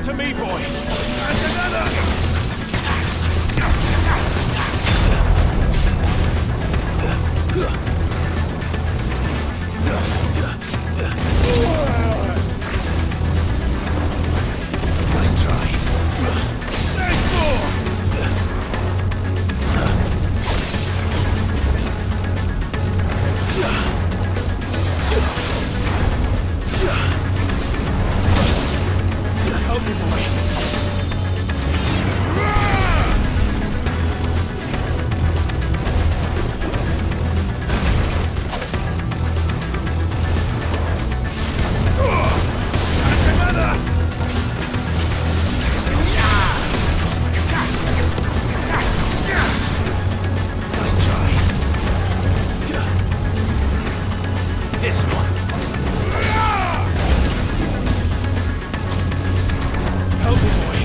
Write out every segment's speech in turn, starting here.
To me, boy! And another! Nice try. There's more! Help me, boy. Nice try. This one. Help me, boy.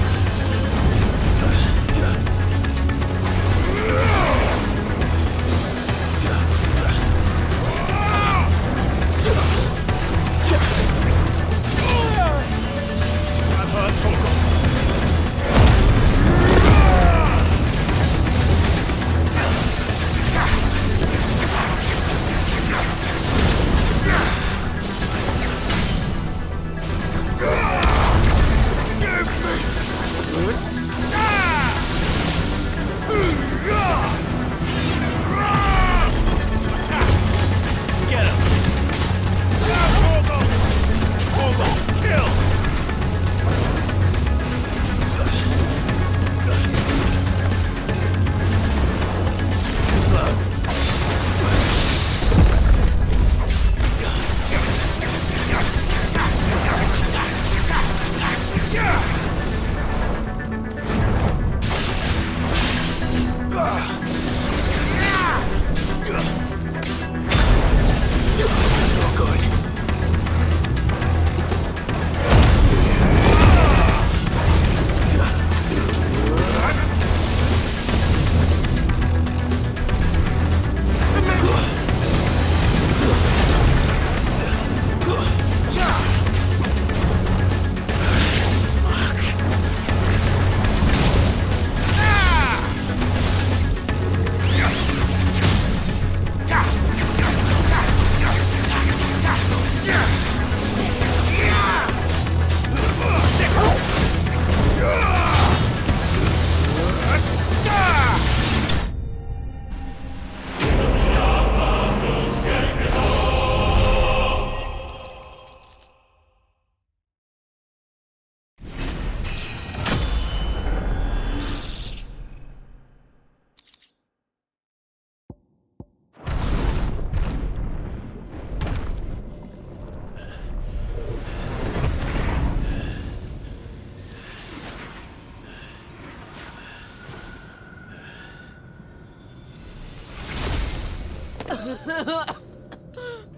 I'm hurt, Torgal. Get him! Torgal! Torgal, kill! Slow. Not good.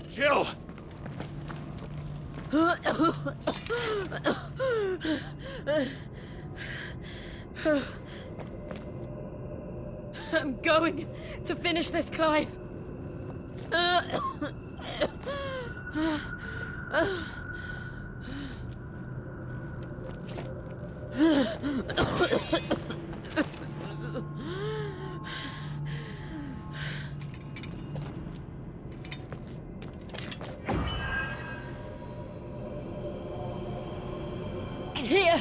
Jill! I'm going to finish this, Clive. Here.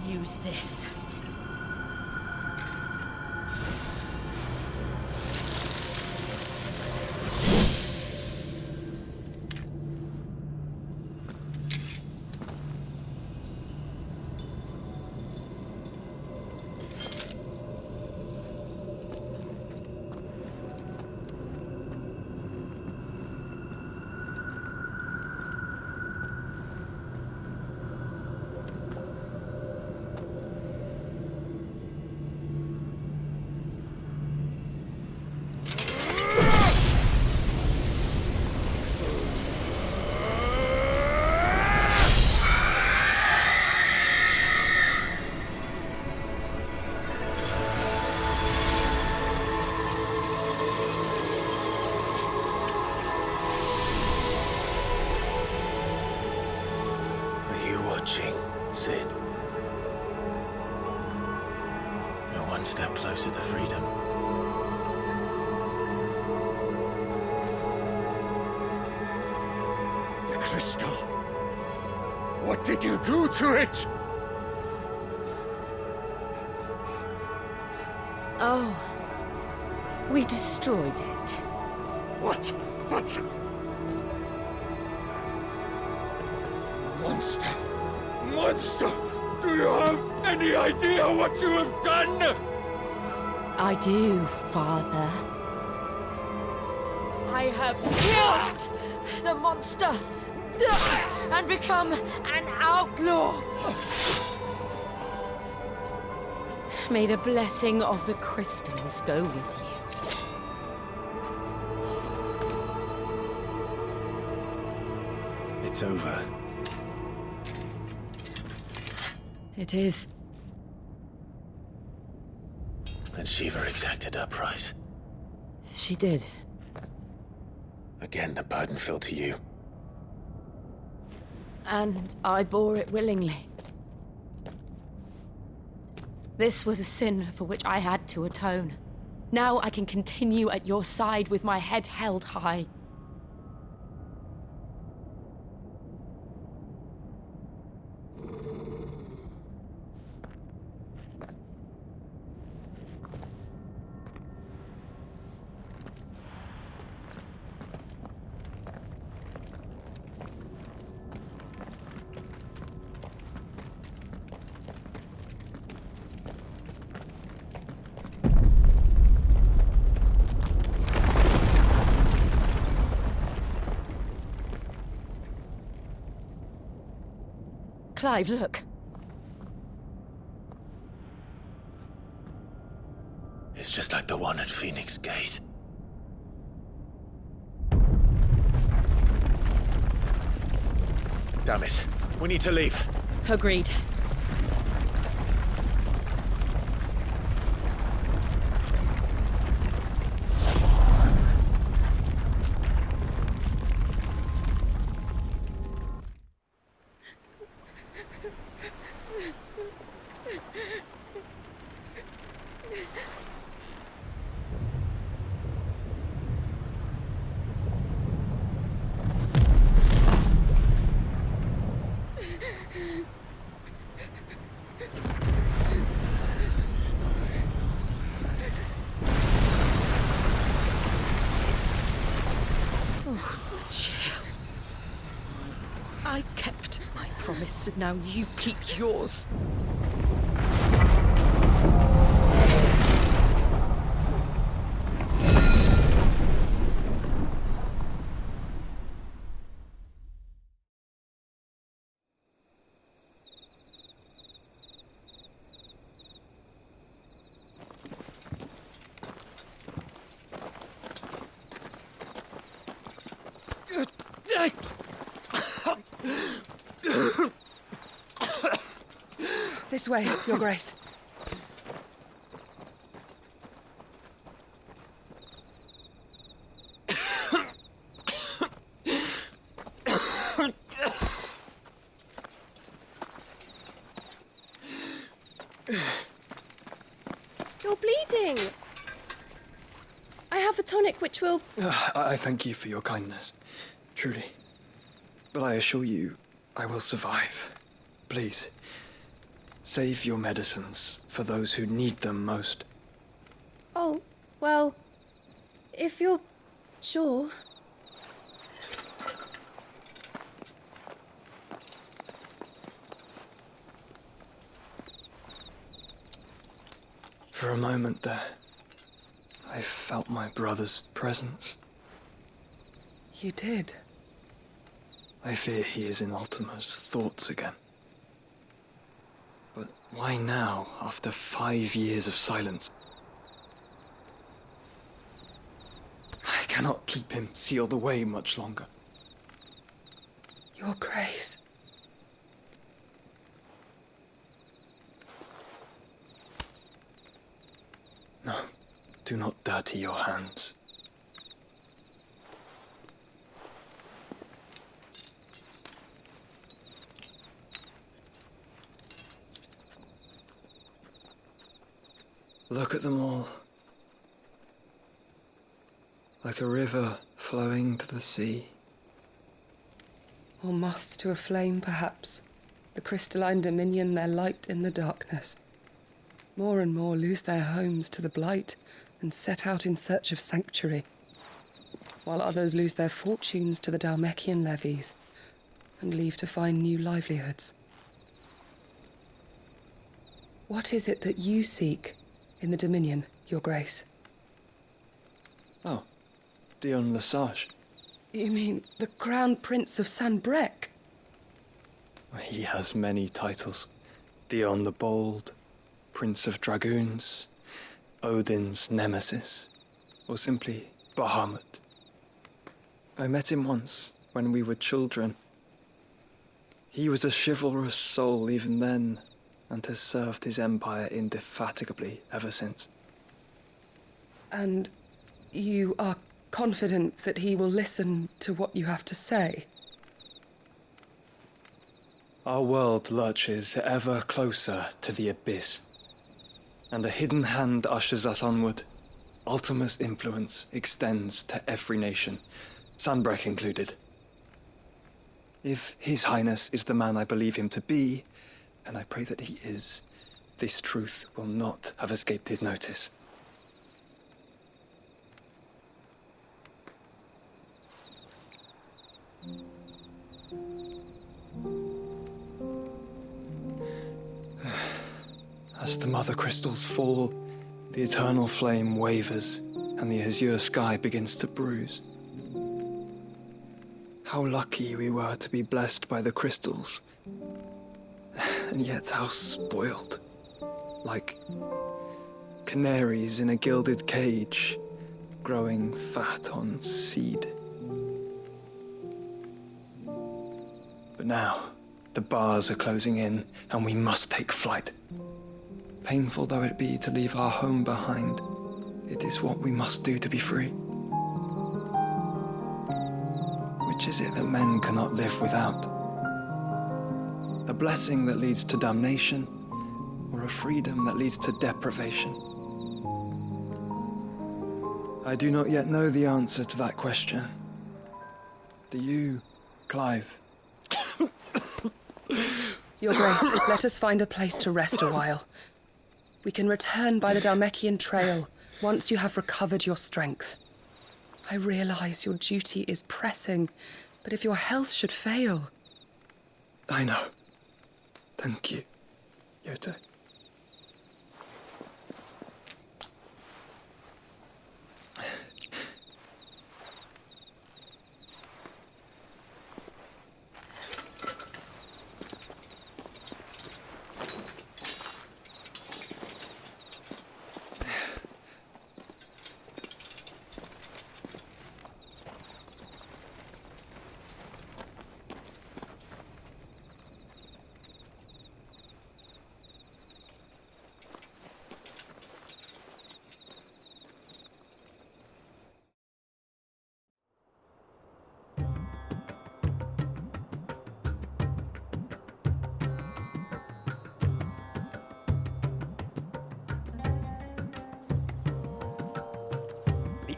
Use this. one step closer to freedom. The crystal. What did you do to it? Oh. We destroyed it. What? Monster! Monster! Do you have any idea what you have done? I do, Father. I have killed the monster and become an outlaw. May the blessing of the crystals go with you. It's over. It is. And Shiva exacted her price. She did. Again, the burden fell to you. And I bore it willingly. This was a sin for which I had to atone. Now I can continue at your side with my head held high. Clive, look. It's just like the one at Phoenix Gate. Damn it. We need to leave. Agreed. I kept my promise, and now you keep yours. This way, Your Grace. You're bleeding. I have a tonic which will... I thank you for your kindness, truly. But I assure you, I will survive. Please, save your medicines for those who need them most. Oh, well, if you're sure. For a moment there, I felt my brother's presence. You did. I fear he is in Ultima's thoughts again. But why now, after 5 years of silence? I cannot keep him sealed away much longer. Your Grace. No, do not dirty your hands. Look at them all. Like a river flowing to the sea. Or moths to a flame, perhaps. The crystalline dominion their light in the darkness. More and more lose their homes to the blight and set out in search of sanctuary, while others lose their fortunes to the Dhalmekian levies and leave to find new livelihoods. What is it that you seek in the Dominion, Your Grace? Oh, Dion Lesage. You mean the Crown Prince of Sanbreque? He has many titles. Dion the Bold, Prince of Dragoons, Odin's Nemesis, or simply Bahamut. I met him once, when we were children. He was a chivalrous soul even then, and has served his empire indefatigably ever since. And you are confident that he will listen to what you have to say? Our world lurches ever closer to the abyss, and a hidden hand ushers us onward. Ultima's influence extends to every nation, Sanbreque included. If His Highness is the man I believe him to be, and I pray that he is, this truth will not have escaped his notice. As the mother crystals fall, the eternal flame wavers, and the azure sky begins to bruise. How lucky we were to be blessed by the crystals, and yet how spoiled. Like canaries in a gilded cage, growing fat on seed. But now, the bars are closing in, and we must take flight. Painful though it be to leave our home behind, it is what we must do to be free. Which is it that men cannot live without? A blessing that leads to damnation, or a freedom that leads to deprivation? I do not yet know the answer to that question. Do you, Clive? Your Grace, let us find a place to rest a while. We can return by the Dhalmekian trail once you have recovered your strength. I realize your duty is pressing, but if your health should fail... I know. Thank you, Yote.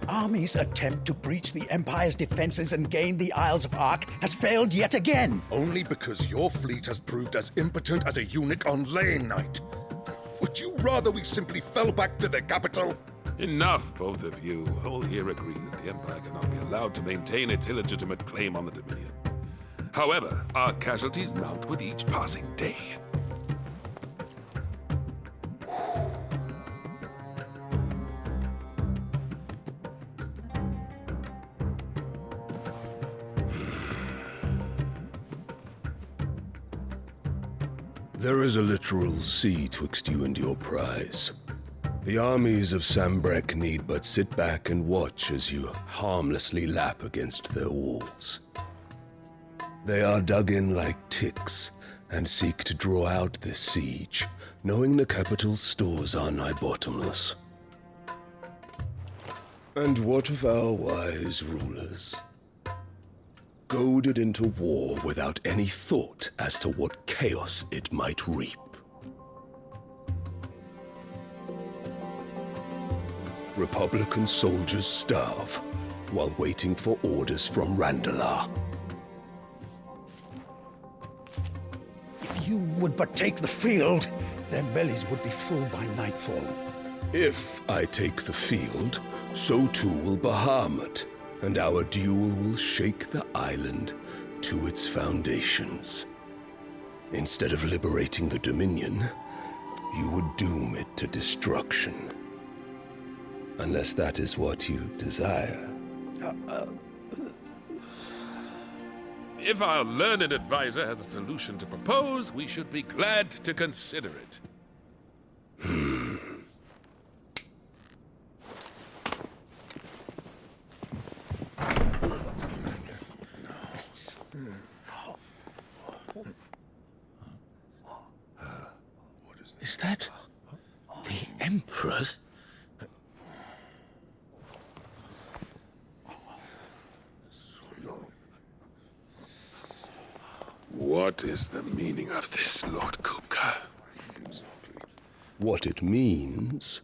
Army's attempt to breach the Empire's defenses and gain the Isles of Ark has failed yet again. Only because your fleet has proved as impotent as a eunuch on laying night. Would you rather we simply fell back to the capital? Enough, both of you. All here agree that the Empire cannot be allowed to maintain its illegitimate claim on the Dominion. However, our casualties mount with each passing day. There is a literal sea twixt you and your prize. The armies of Sanbreque need but sit back and watch as you harmlessly lap against their walls. They are dug in like ticks and seek to draw out this siege, knowing the capital's stores are nigh bottomless. And what of our wise rulers? Goaded into war without any thought as to what chaos it might reap. Republican soldiers starve while waiting for orders from Randalar. If you would but take the field, their bellies would be full by nightfall. If I take the field, so too will Bahamut, and our duel will shake the island to its foundations. Instead of liberating the Dominion, you would doom it to destruction. Unless that is what you desire. If our learned advisor has a solution to propose, we should be glad to consider it. Is that the Emperor's? What is the meaning of this, Lord Kupka? What it means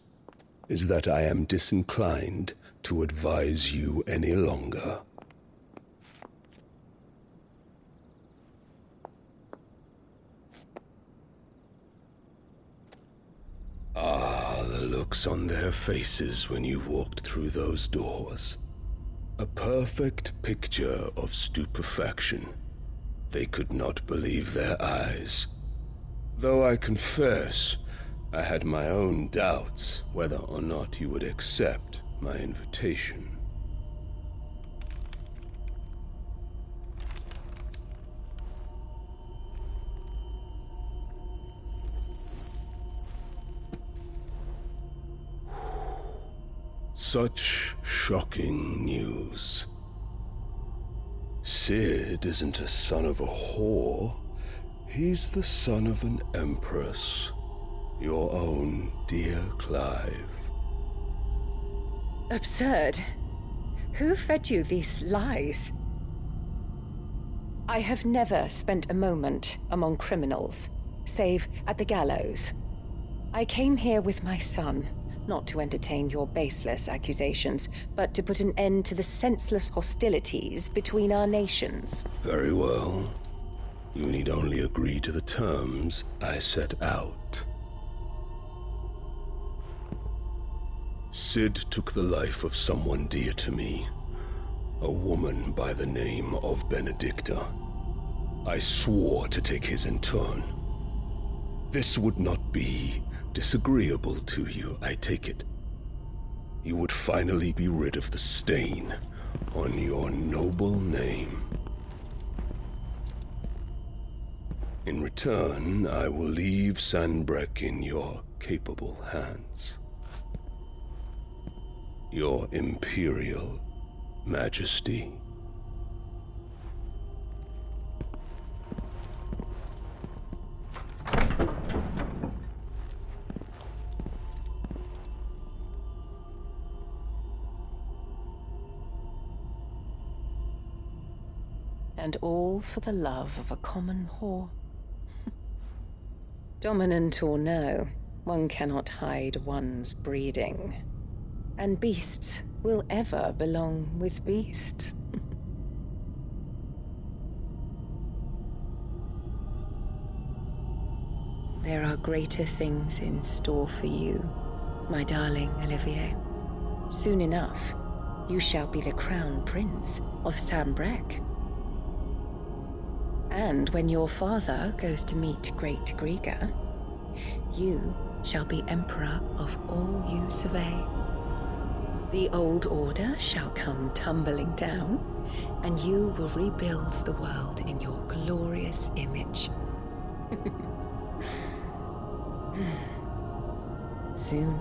is that I am disinclined to advise you any longer. Ah, the looks on their faces when you walked through those doors. A perfect picture of stupefaction. They could not believe their eyes. Though I confess, I had my own doubts whether or not you would accept my invitation. Such shocking news. Sid isn't a son of a whore. He's the son of an empress. Your own dear Clive. Absurd. Who fed you these lies? I have never spent a moment among criminals, save at the gallows. I came here with my son, not to entertain your baseless accusations, but to put an end to the senseless hostilities between our nations. Very well. You need only agree to the terms I set out. Sid took the life of someone dear to me, a woman by the name of Benedicta. I swore to take his in turn. This would not be disagreeable to you, I take it. You would finally be rid of the stain on your noble name. In return, I will leave Sanbreque in your capable hands. Your Imperial Majesty. And all for the love of a common whore. Dominant or no, one cannot hide one's breeding. And beasts will ever belong with beasts. There are greater things in store for you, my darling Olivier. Soon enough, you shall be the crown prince of Sanbreque. And when your father goes to meet Great Griga, you shall be emperor of all you survey. The old order shall come tumbling down, and you will rebuild the world in your glorious image. Soon.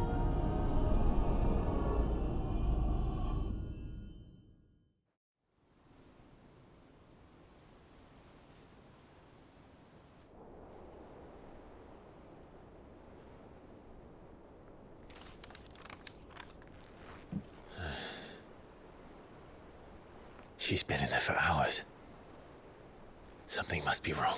She's been in there for hours. Something must be wrong.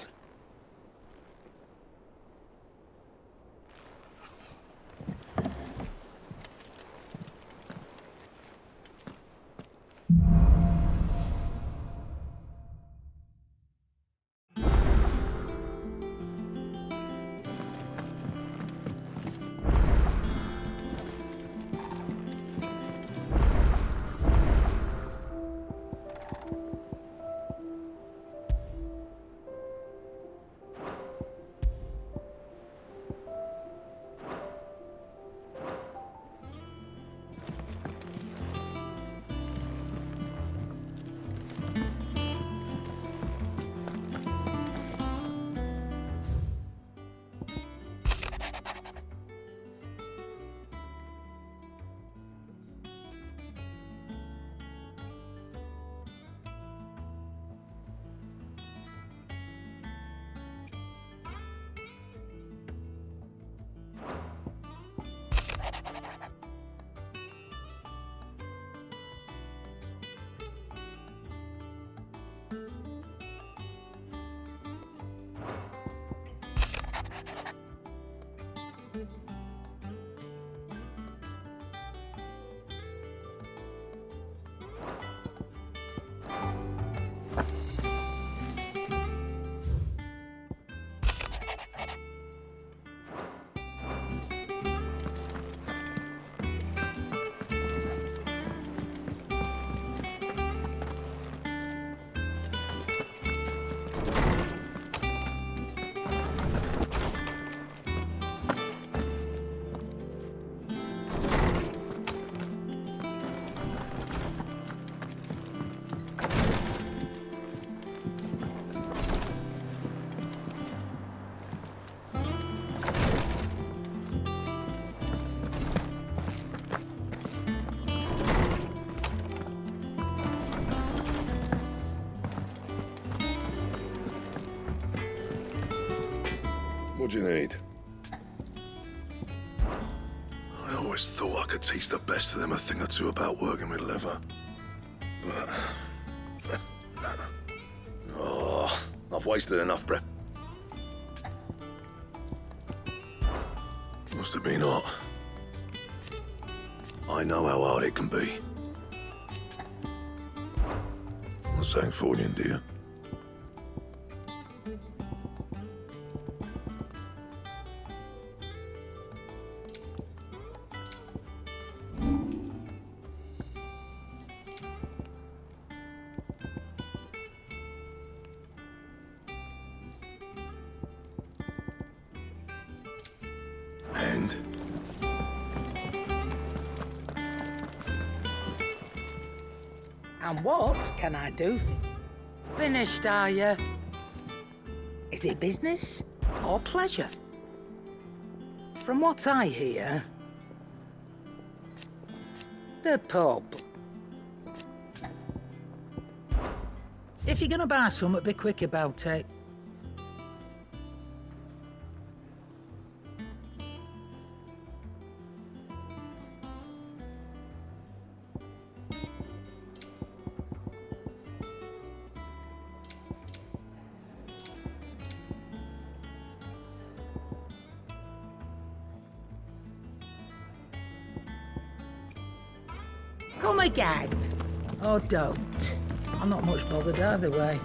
What do you need? I always thought I could teach the best of them a thing or two about working with leather. But... oh, I've wasted enough breath. Must have been hot. I know how hard it can be. Not saying Fordian, do you? And? And what can I do? Finished, are you? Is it business or pleasure? From what I hear, the pub. If you're gonna buy something, be quick about it. Come again. Or don't. I'm not much bothered either way.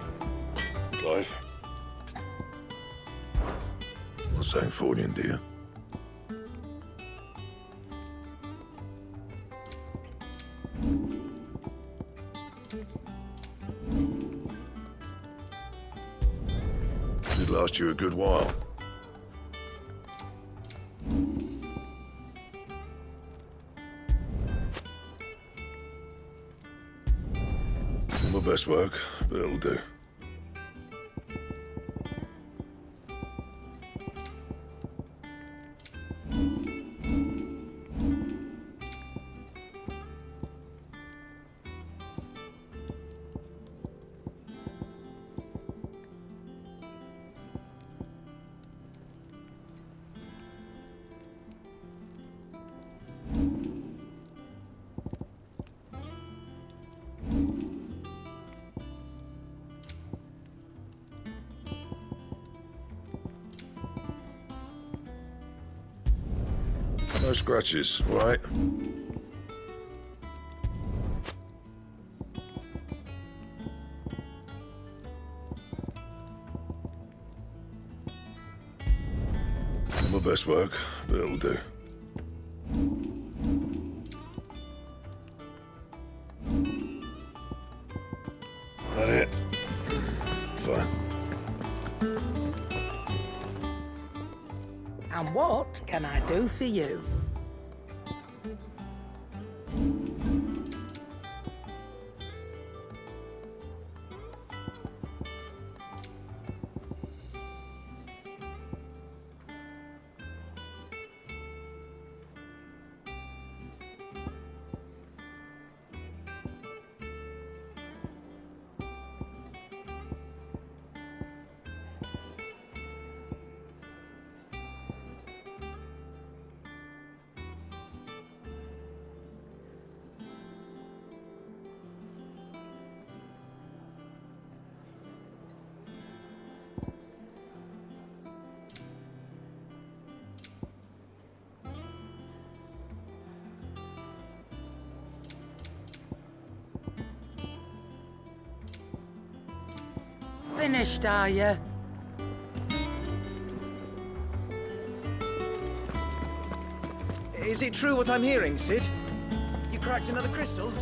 Clive? Not saying Fordian, do you? It'd last you a good while. Not my best work, but it'll do. No scratches, all right? Not my best work, but it'll do. That it? Fine. And what can I do for you? Finished, are you? Is it true what I'm hearing, Cid? You cracked another crystal?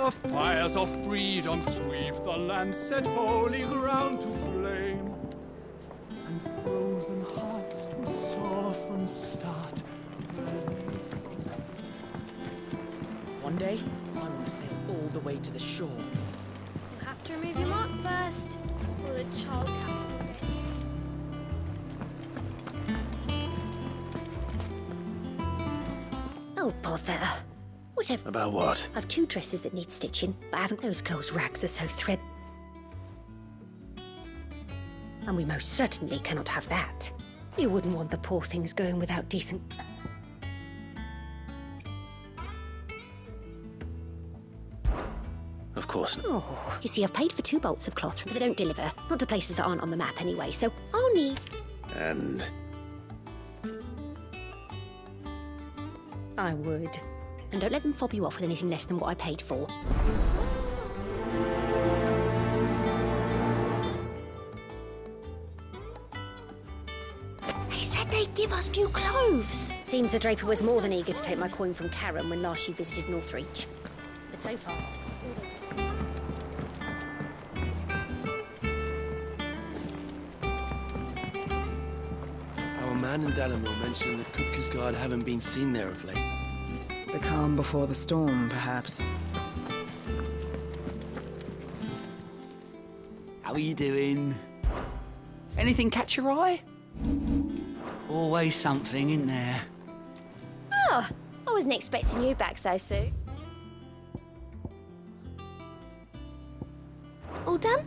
The fires of freedom sweep the land, set holy ground to flame, and frozen hearts to soften start. One day, I want to sail all the way to the shore. You'll have to remove your mark first, or the child catches it. Oh, bother. Whatever. About what? I've 2 dresses that need stitching, but I haven't. Those girls' rags are so thread. And we most certainly cannot have that. You wouldn't want the poor things going without decent... Of course not. Oh, you see, I've paid for 2 bolts of cloth, but they don't deliver. Not to places that aren't on the map anyway, so I'll need... And I would. And don't let them fob you off with anything less than what I paid for. They said they'd give us new clothes. Seems the Draper was more than eager to take my coin from Karen when last she visited Northreach. But so far... Our man in Dalamore mentioned that Kupka's guard haven't been seen there of late. The calm before the storm, perhaps. How are you doing? Anything catch your eye? Always something, isn't there? Oh, I wasn't expecting you back so soon. All done?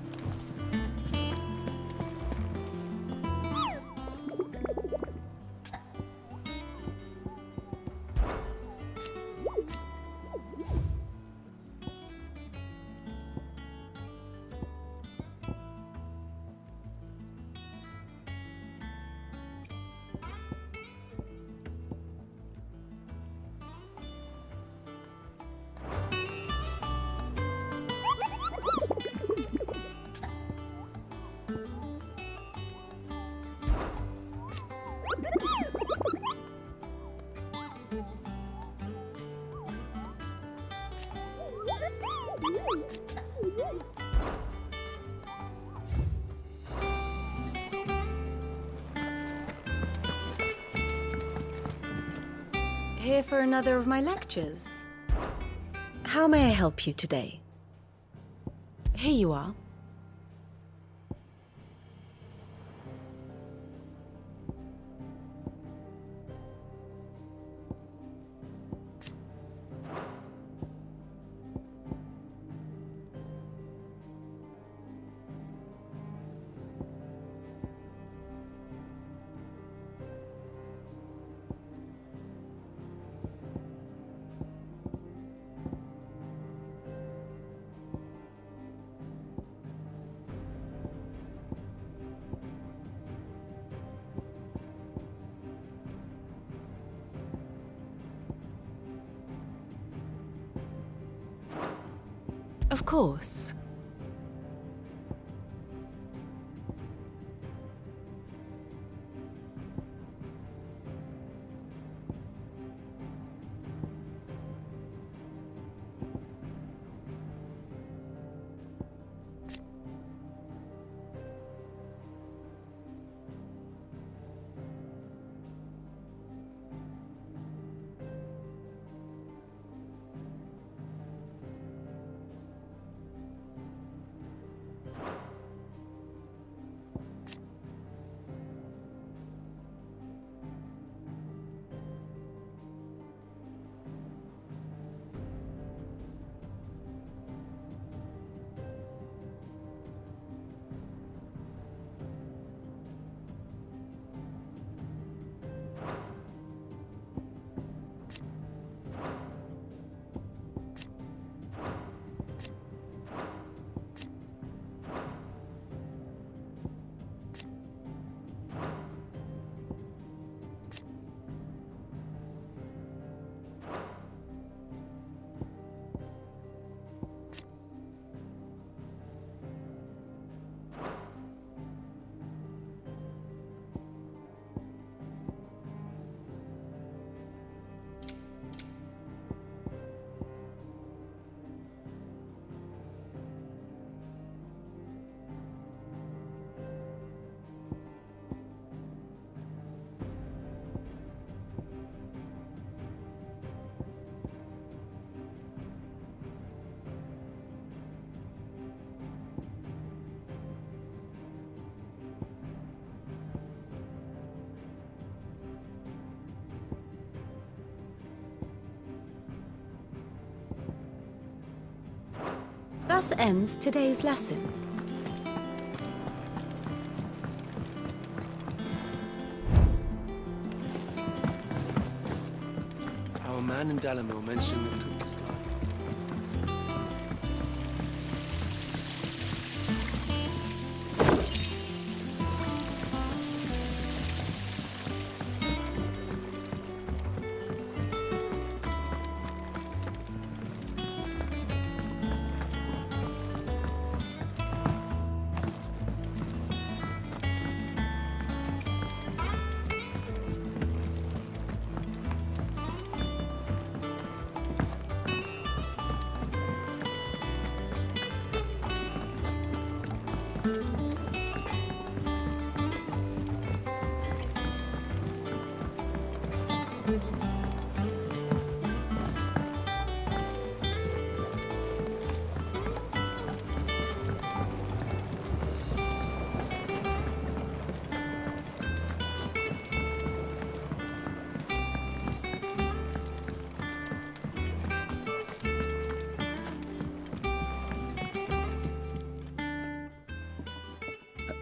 Here for another of my lectures. How may I help you today? Here you are. Of course. Thus ends today's lesson. Our man in Dalamil mentioned the Kupka's garden.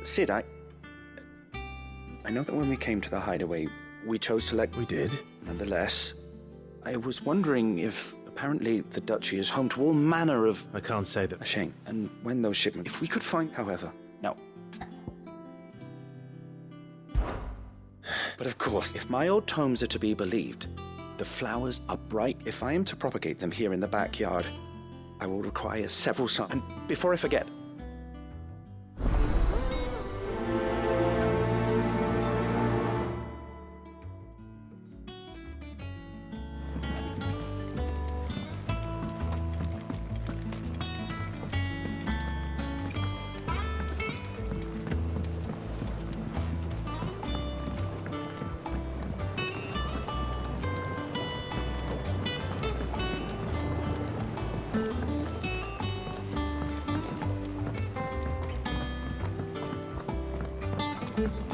Sid, I know that when we came to the hideaway, we chose to let... We did. Nonetheless, I was wondering if apparently the Duchy is home to all manner of... I can't say that. A shame. And when those shipments... If we could find, however... No. But of course, if my old tomes are to be believed, the flowers are bright. If I am to propagate them here in the backyard, I will require several summers. And before I forget...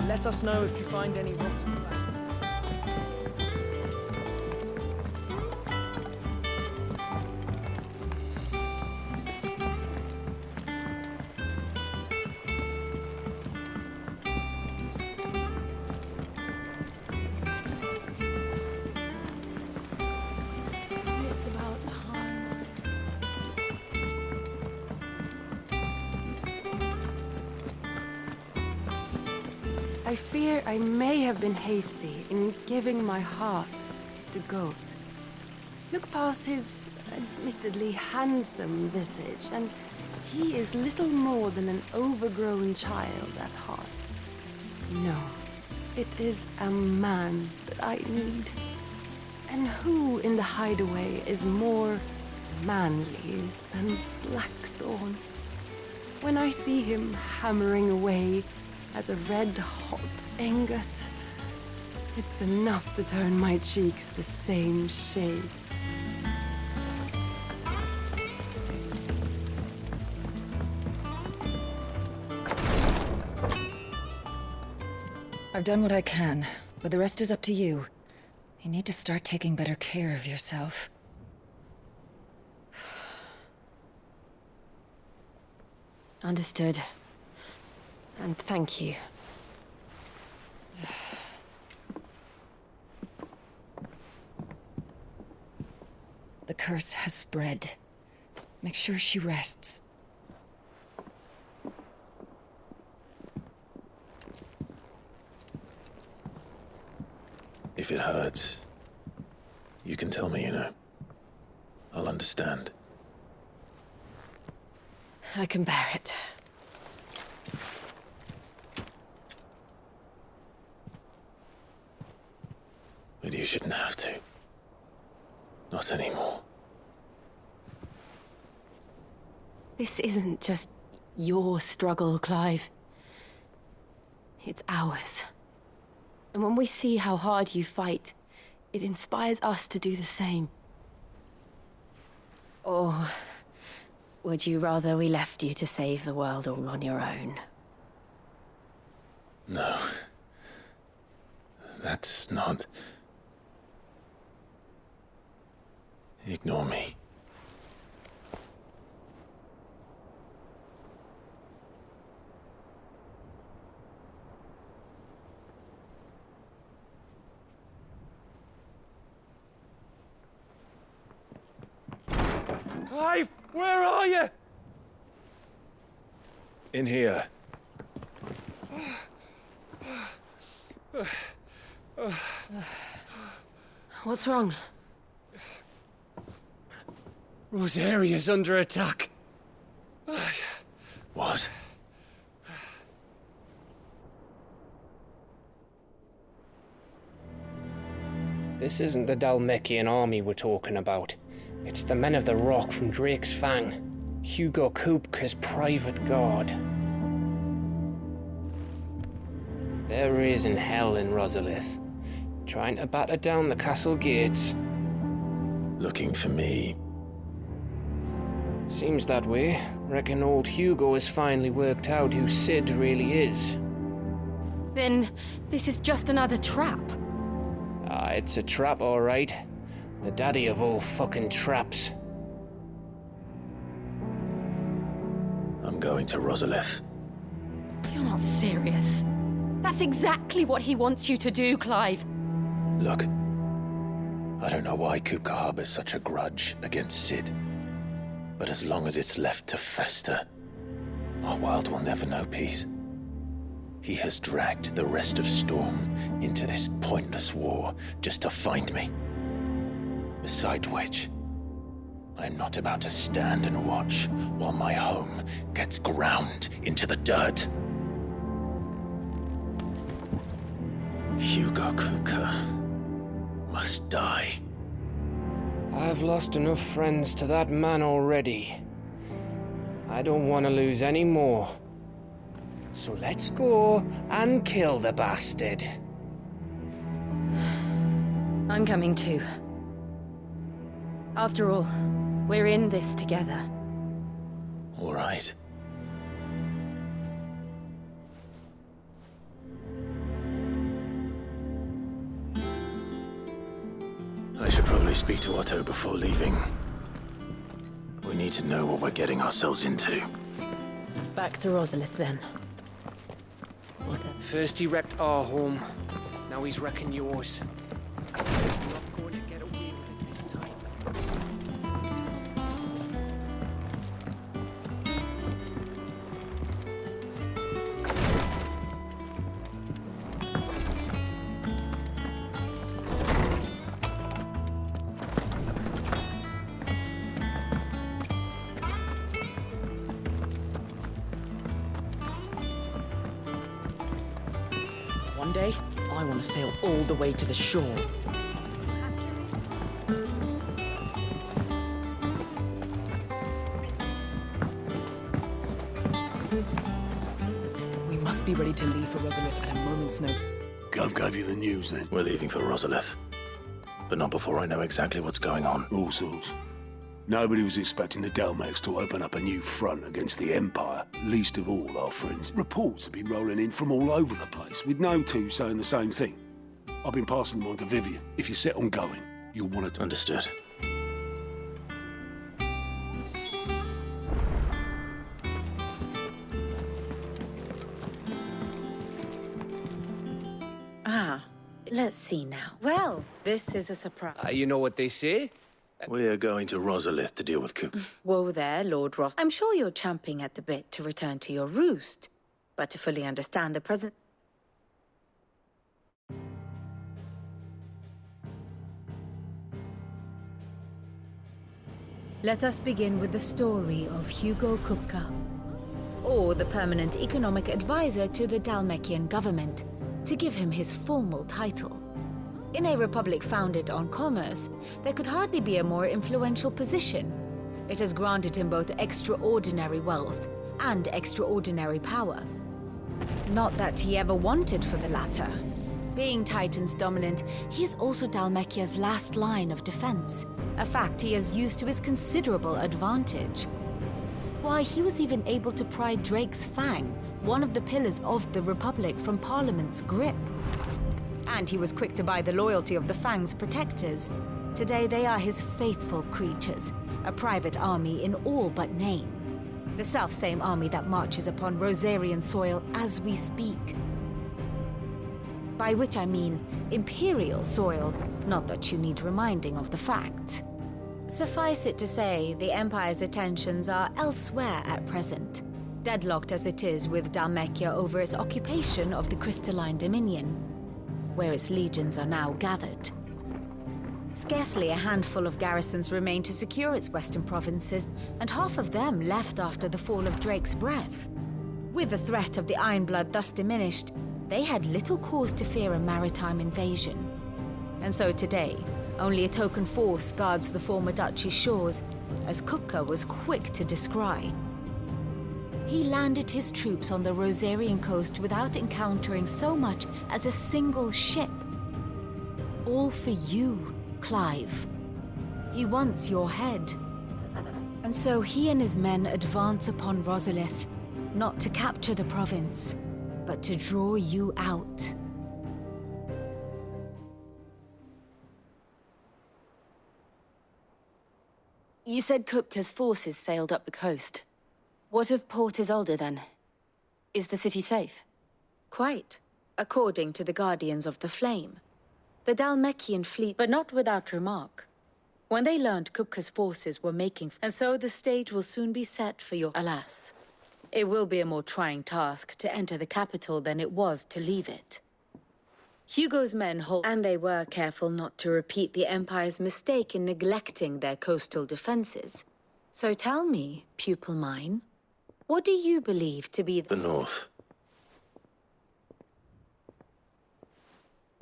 Let us know if you find any rotten plants. It's about time. I fear I may have been hasty in giving my heart to Goat. Look past his admittedly handsome visage, and he is little more than an overgrown child at heart. No, it is a man that I need. And who in the hideaway is more manly than Blackthorn? When I see him hammering away at a red-hot ingot, it's enough to turn my cheeks the same shade. I've done what I can, but the rest is up to you. You need to start taking better care of yourself. Understood. And thank you. The curse has spread. Make sure she rests. If it hurts, you can tell me, you know. I'll understand. I can bear it. But you shouldn't have to. Not anymore. This isn't just your struggle, Clive. It's ours. And when we see how hard you fight, it inspires us to do the same. Or would you rather we left you to save the world all on your own? No. That's not... Ignore me. Clive, where are you? In here. What's wrong? Rosaria's under attack. What? This isn't the Dhalmekian army we're talking about. It's the Men of the Rock from Drake's Fang. Hugo Kupka's private guard. There is in hell in Rosalith, trying to batter down the castle gates. Looking for me. Seems that way. Reckon old Hugo has finally worked out who Sid really is. Then this is just another trap. Ah, it's a trap, all right. The daddy of all fucking traps. I'm going to Rosalith. You're not serious. That's exactly what he wants you to do, Clive. Look, I don't know why Kupka harbors such a grudge against Sid. But as long as it's left to fester, our world will never know peace. He has dragged the rest of Storm into this pointless war just to find me. Besides which, I am not about to stand and watch while my home gets ground into the dirt. Hugo Kupka must die. I've lost enough friends to that man already. I don't want to lose any more. So let's go and kill the bastard. I'm coming too. After all, we're in this together. All right. I should probably speak to Otto before leaving. We need to know what we're getting ourselves into. Back to Rosalith, then. Otto. First he wrecked our home. Now he's wrecking yours. He's not going to get away with it this time. One day, I want to sail all the way to the shore. We must be ready to leave for Rosalith at a moment's notice. Gov gave you the news then? We're leaving for Rosalith. But not before I know exactly what's going on. All sorts. Nobody was expecting the Dhalmekians to open up a new front against the Empire, least of all our friends. Reports have been rolling in from all over the place, with no two saying the same thing. I've been passing them on to Vivian. If you're set on going, you'll want to... Understood. Ah, let's see now. Well, this is a surprise. You know what they say? We're going to Rosalith to deal with Coop. Whoa there, Lord Ross. I'm sure you're champing at the bit to return to your roost, but to fully understand the present... Let us begin with the story of Hugo Kupka, or the permanent economic advisor to the Dhalmekian government, to give him his formal title. In a republic founded on commerce, there could hardly be a more influential position. It has granted him both extraordinary wealth and extraordinary power. Not that he ever wanted for the latter. Being Titan's dominant, he is also Dhalmekia's last line of defense, a fact he has used to his considerable advantage. Why, he was even able to pry Drake's Fang, one of the pillars of the Republic, from Parliament's grip. And he was quick to buy the loyalty of the Fang's protectors. Today they are his faithful creatures, a private army in all but name. The self-same army that marches upon Rosarian soil as we speak. By which I mean Imperial soil, not that you need reminding of the fact. Suffice it to say, the Empire's attentions are elsewhere at present, deadlocked as it is with Dhalmekia over its occupation of the Crystalline Dominion, where its legions are now gathered. Scarcely a handful of garrisons remain to secure its western provinces, and half of them left after the fall of Drake's Breath. With the threat of the Ironblood thus diminished, they had little cause to fear a maritime invasion. And so today, only a token force guards the former duchy's shores, as Kupka was quick to descry. He landed his troops on the Rosarian coast without encountering so much as a single ship. All for you, Clive. He wants your head. And so he and his men advance upon Rosalith, not to capture the province, but to draw you out. You said Kupka's forces sailed up the coast. What of Port Isolde, then? Is the city safe? Quite, according to the Guardians of the Flame. The Dhalmekian fleet, but not without remark. When they learned Kupka's forces were making, and so the stage will soon be set for your alas. It will be a more trying task to enter the capital than it was to leave it. Hugo's men hold, and they were careful not to repeat the Empire's mistake in neglecting their coastal defenses. So tell me, pupil mine, what do you believe to be the north?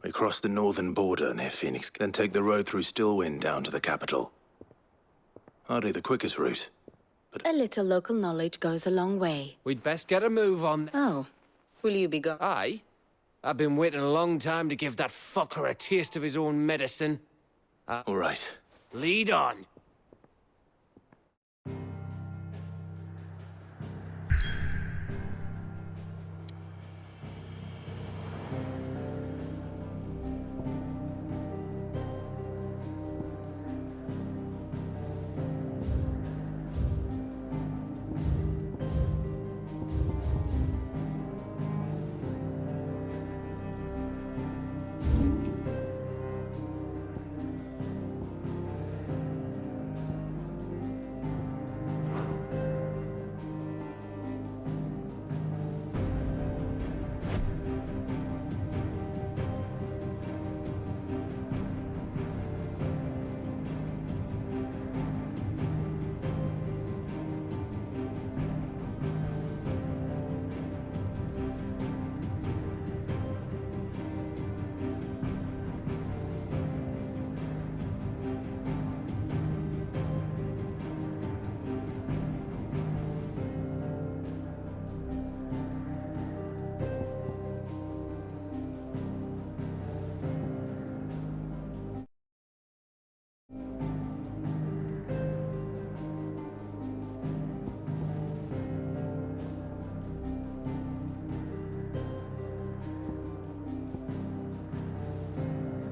We cross the northern border near Phoenix, then take the road through Stillwind down to the capital. Hardly the quickest route, but a little local knowledge goes a long way. We'd best get a move on. Oh, will you be gone? Aye. I've been waiting a long time to give that fucker a taste of his own medicine. all right. Lead on.